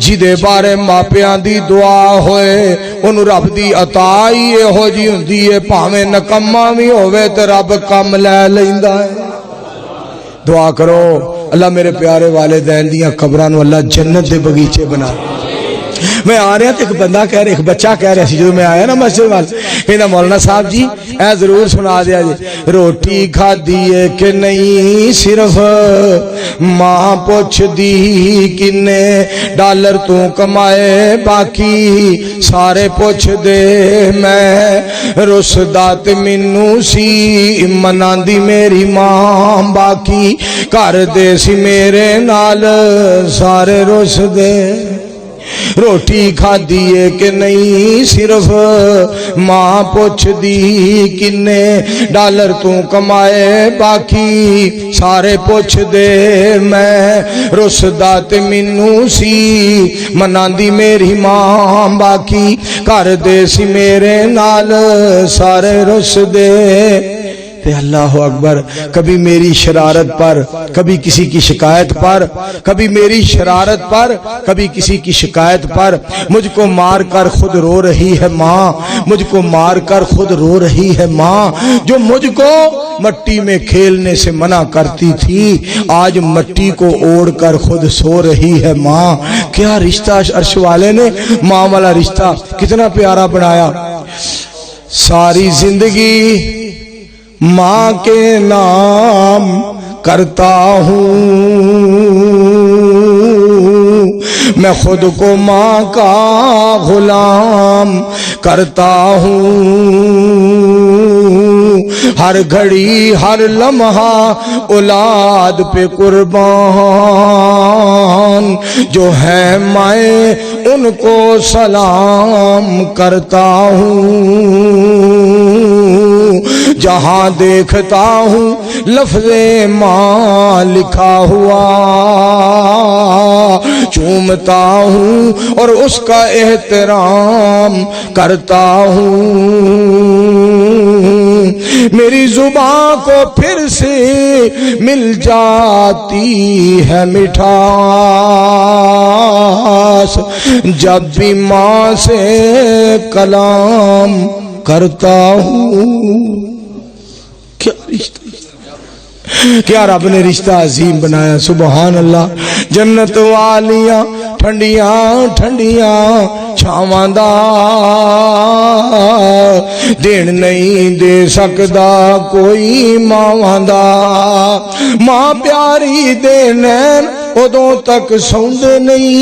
جدے بارے ماپیاں دی دعا ہوئے انہوں رب دی عطا ہی ہو جی ہوندی ہے پاویں نکما بھی ہوئے تے رب کم لے لیندا ہے دعا کرو اللہ میرے پیارے والدین دیاں قبراں نو اللہ جنت دے بغیچے بنا میں آ رہا تو ایک بندہ کہہ رہا ایک بچہ کہہ رہا سی جو میں آیا نا مسجد وال کہنا مولانا صاحب جی اے ضرور سنا دیا جی روٹی کھا دیے کہ نہیں صرف ماں پوچھ دی کنے ڈالر تو کمائے باقی سارے پوچھ دے میں رسدات منو سی منان دی میری ماں باقی کر دے سی میرے نال سارے رس دے روٹی کھا دیے کہ نہیں صرف ماں پوچھ دی کنے ڈالر تو کمائے باقی سارے پوچھ دے میں رسدات منو سی مناندی میری ماں باقی کر دے سی میرے نال سارے رس دے تے اللہ اکبر کبھی میری شرارت پر کبھی کسی کی شکایت پر کبھی میری شرارت پر کبھی کسی کی شکایت پر مجھ کو مار کر خود رو رہی ہے ماں مجھ کو مار کر خود رو رہی ہے ماں جو مجھ کو مٹی میں کھیلنے سے منع کرتی تھی آج مٹی کو اوڑھ کر خود سو رہی ہے ماں کیا رشتہ عرش والے نے ماں والا رشتہ کتنا پیارا بنایا ساری زندگی ماں کے نام کرتا ہوں میں خود کو ماں کا غلام کرتا ہوں ہر گھڑی ہر لمحہ اولاد پہ قربان جو ہے میں ان کو سلام کرتا ہوں جہاں دیکھتا ہوں لفظ ماں لکھا ہوا چومتا ہوں اور اس کا احترام کرتا ہوں میری زبان کو پھر سے مل جاتی ہے مٹھاس جب بھی ماں سے کلام کرتا ہوں کیا رشتہ کیا رب نے رشتہ عظیم بنایا سبحان اللہ جنت والیاں ٹھنڈیاں ٹھنڈیاں چھاواں دا دین نہیں دے سکدا کوئی ماواں دا ماں پیاری دے نین ادوں تک سوندے نہیں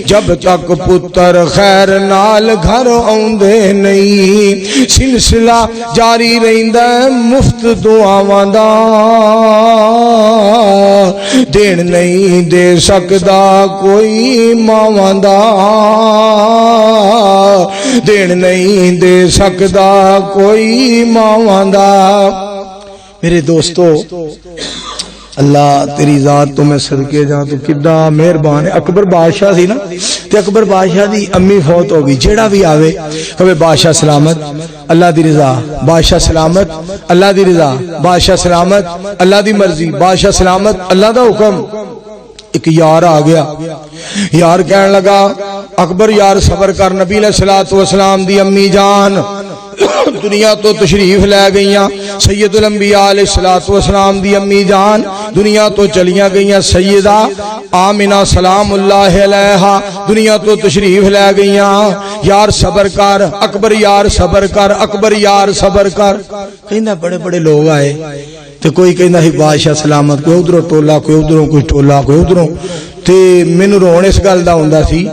جب تک پتر خیر نال گھر آوندے نہیں سلسلہ جاری رہندا مفت دعاواں دا دین نہیں دے سکدا کوئی ماواں دا دین نہیں دے سکدا کوئی ماواں دا میرے دوستو اللہ تیری ذات تو میں صدقے جاں تو کدہ مہربان ہے اکبر بادشاہ سی نا تے اکبر بادشاہ دی امی فوت ہو گئی جیڑا بھی آوے کبھی بادشاہ سلامت اللہ دی رضا بادشاہ سلامت اللہ دی رضا بادشاہ سلامت اللہ دی مرضی بادشاہ سلامت اللہ دا حکم ایک یار آ گیا یار کہنے لگا اکبر یار صبر کر نبی علیہ السلام دی امی جان دنیا تو تشریف لے گئیاں سید الانبیاء علیہ السلام دی امی جان دنیا تو چلیاں گئیاں سیدہ آمنہ سلام اللہ علیہا دنیا تو تشریف لے گئیاں یار صبر کر اکبر یار صبر کر اکبر یار صبر کر کہنا بڑے بڑے لوگ آئے تو کوئی کہنا ہی بادشاہ سلامت کوئی ادھروں ٹولا کوئی ادھروں کوئی ٹولا کوئی ادھروں تے مینوں رون اس گل دا ہوندا سی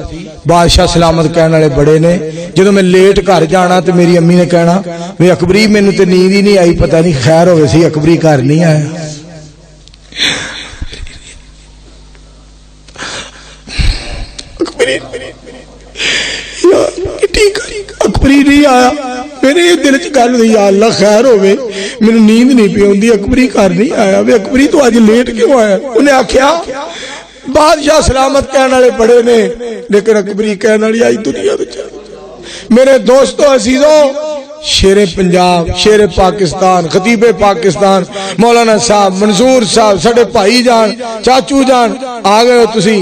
بادشاہ سلامت کہنے والے بڑے نے جدو میں لیٹ گھر جانا تو میری امی نے کہنا میں اکبری مینوں تے نیند ہی نہیں آئی پتہ نہیں خیر ہوئے سی اکبری گھر نہیں آیا اکبری نہیں آیا میرے دل چ گل نہیں یا اللہ خیر ہوئے مینوں نیند نہیں پی آندی اکبری گھر نہیں آیا وے اکبری تو اج لیٹ کیوں آیا انہیں آکھیا بادشاہ سلامت کہنے والے بڑے نے لیکن اکبری کہنے والی آئی دنیا وچ میرے دوستو عزیزوں شیر پنجاب شیر پاکستان خطیب پاکستان مولانا صاحب منظور صاحب ساڈے بھائی جان چاچو جان آ گئے ہو تسی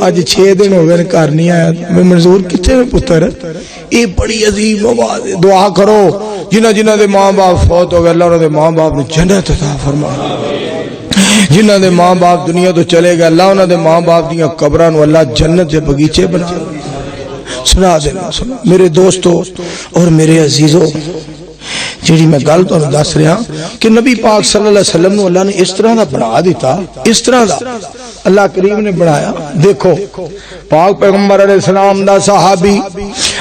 اج 6 دن ہو گئے گھر نہیں آیا میں منظور کتنے میں پتر یہ بڑی عظیم آواز ہے دعا کرو جنہ جنہ دے ماں باپ فوت ہو گئے اللہ انہوں دے ماں باپ نے جنت عطا فرما جنہ دے ماں باپ دنیا تو چلے گئے اللہ انہوں دے ماں باپ دیاں قبراں نو اللہ جنت دے بغیچے بنا سنا دینا سنا میرے دوستو اور میرے عزیزو جیڑی میں گل تو دس رہا کہ نبی پاک صلی اللہ علیہ وسلم نے اللہ نے اس طرح دا بنا دیتا اس طرح دا اللہ کریم نے بنایا دیکھو پاک پیغمبر علیہ السلام دا صحابی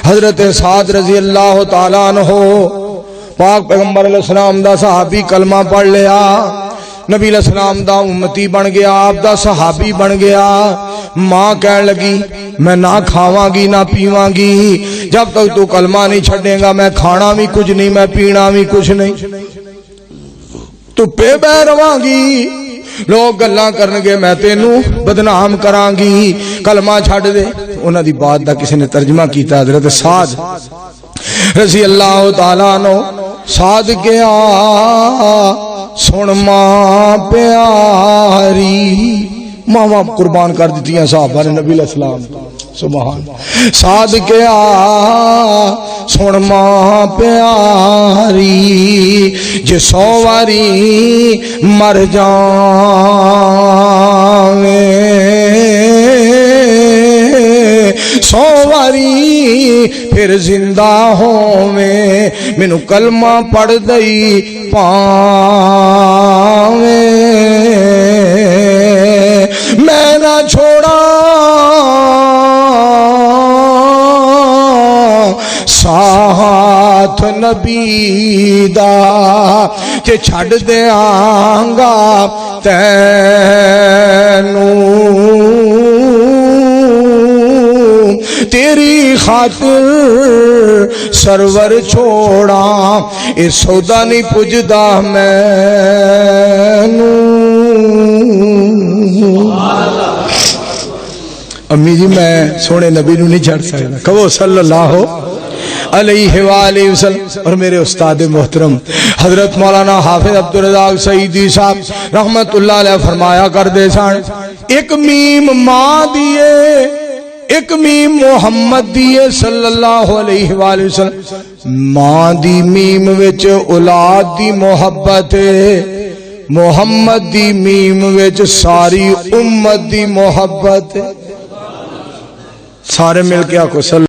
حضرت سعد رضی اللہ تعالیٰ عنہ پاک پیغمبر علیہ السلام دا صحابی کلمہ پڑھ لیا نبی علیہ السلام دا امتی بن گیا آپ دا صحابی بن گیا ماں کہنے لگی میں نہ کھاواں گی نہ پیواں گی جب تک تو کلمہ نہیں چھڑے گا میں کھانا بھی کچھ نہیں میں پینا بھی کچھ نہیں تو پہ بہ رواں گی لوگ گلاں کرنگے میں تینوں بدنام کراں گی کلمہ چھڑ دے انہاں دی بات دا کسی نے ترجمہ کیتا حضرت سعد رضی اللہ تعالیٰ عنہ سعد کیا سن ماں پیاری ماں قربان کر دیتی ہیں صحابہ نے نبی علیہ السلام سبحان سعد کیا سن ماں پیاری جے 100 واری مر جاویں 100 واری پھر زندہ ہوویں مینوں کلمہ پڑھ دئی پاویں میں نہ چھوڑا ساتھ نبی دا تے چھڑ دیاں گا تینوں تیری خاطر سرور چھوڑا اے سودا نہیں پجدا مینوں امی جی میں سونے نبی نو نہیں چھڑ سکتا کہو صلی اللہ علیہ وآلہ وسلم اور میرے استاد محترم حضرت مولانا حافظ عبدالرزاق سعیدی صاحب رحمت اللہ علیہ فرمایا کر دے سان ایک میم ماں دیے ایک میم محمد دیے صلی اللہ علیہ وآلہ وسلم ماں دی میم وچ اولاد دی محبت محمد دی میم وچ ساری امت دی محبت سارے مل کے آکو صلی